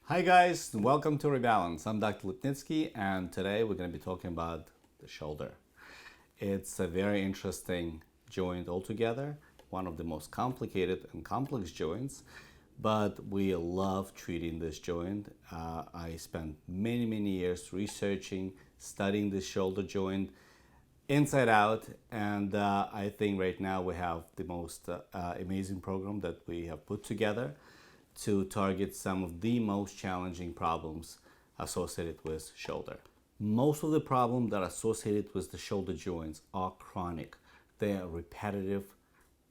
Hi guys, welcome to Rebalance. I'm Dr. Lipnitsky and today we're going to be talking about the shoulder. It's a very interesting joint altogether, one of the most complicated and complex joints, but we love treating this joint. I spent many years researching, studying this shoulder joint inside out, and I think right now we have the most amazing program that we have put together to target some of the most challenging problems associated with shoulder. Most of the problems that are associated with the shoulder joints are chronic. They are repetitive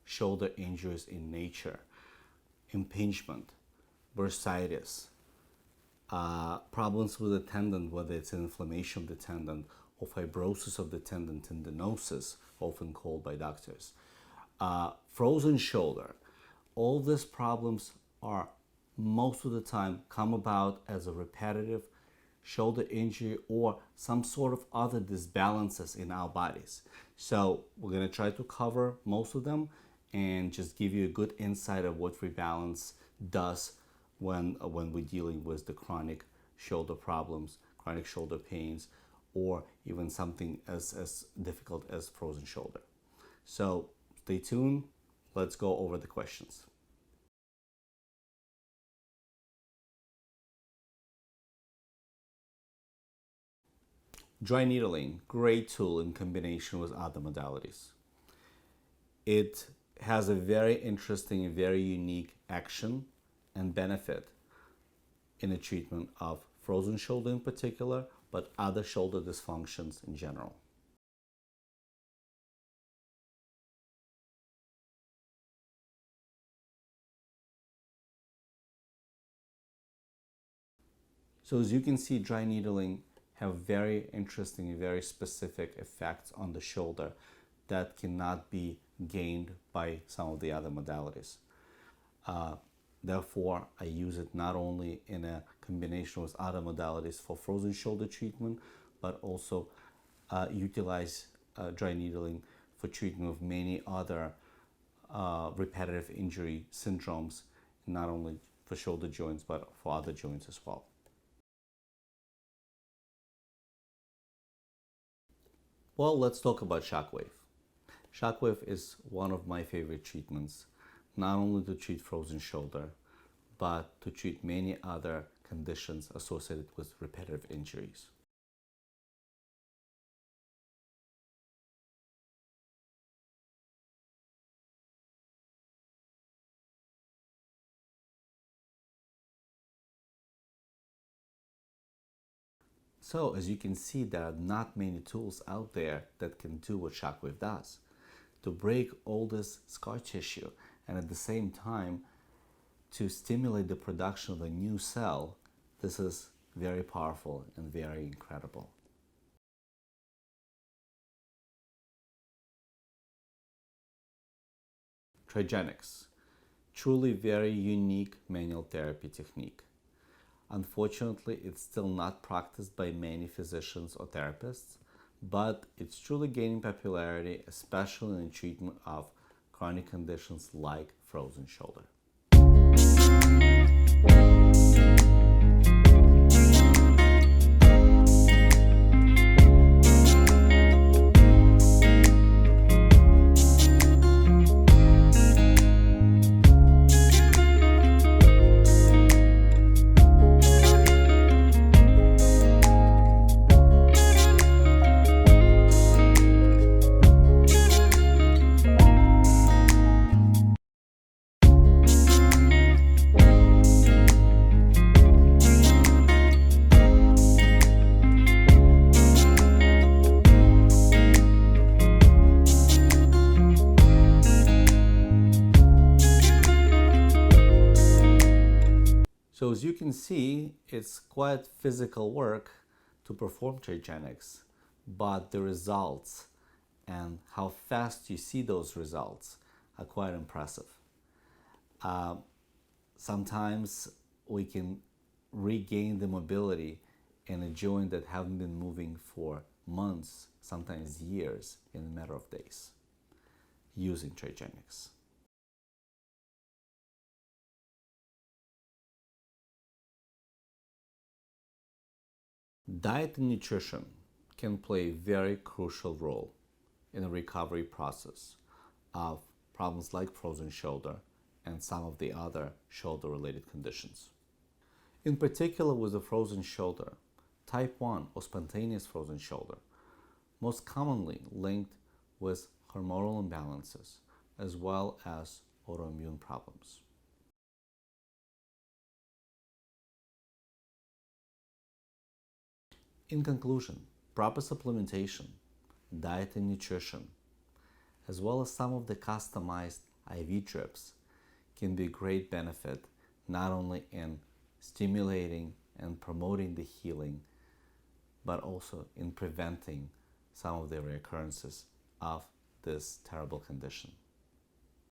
shoulder injuries in nature, impingement, bursitis, problems with the tendon, whether it's an inflammation of the tendon or fibrosis of the tendon, tendinosis, often called by doctors, frozen shoulder. All these problems are most of the time come about as a repetitive shoulder injury or some sort of other disbalances in our bodies. So we're going to try to cover most of them and just give you a good insight of what Rebalance does when we're dealing with the chronic shoulder problems, chronic shoulder pains, or even something as difficult as frozen shoulder. So stay tuned. Let's go over the questions. Dry needling, great tool in combination with other modalities. It has a very interesting and very unique action and benefit in the treatment of frozen shoulder in particular, but other shoulder dysfunctions in general. So as you can see, dry needling have very interesting and very specific effects on the shoulder that cannot be gained by some of the other modalities. Therefore, I use it not only in a combination with other modalities for frozen shoulder treatment, but also utilize dry needling for treatment of many other repetitive injury syndromes, not only for shoulder joints, but for other joints as well. Well, let's talk about shockwave. Shockwave is one of my favorite treatments, not only to treat frozen shoulder, but to treat many other conditions associated with repetitive injuries. So as you can see, there are not many tools out there that can do what shockwave does, to break all this scar tissue and at the same time to stimulate the production of a new cell. This is very powerful and very incredible. Trigenics, truly very unique manual therapy technique. Unfortunately, it's still not practiced by many physicians or therapists, but it's truly gaining popularity, especially in the treatment of chronic conditions like frozen shoulder. So as you can see, it's quite physical work to perform Trigenics, but the results and how fast you see those results are quite impressive. Sometimes we can regain the mobility in a joint that haven't been moving for months, sometimes years, in a matter of days using Trigenics. Diet and nutrition can play a very crucial role in the recovery process of problems like frozen shoulder and some of the other shoulder-related conditions. In particular with the frozen shoulder, type 1 or spontaneous frozen shoulder, most commonly linked with hormonal imbalances as well as autoimmune problems. In conclusion, proper supplementation, diet and nutrition, as well as some of the customized IV drips can be a great benefit not only in stimulating and promoting the healing, but also in preventing some of the recurrences of this terrible condition.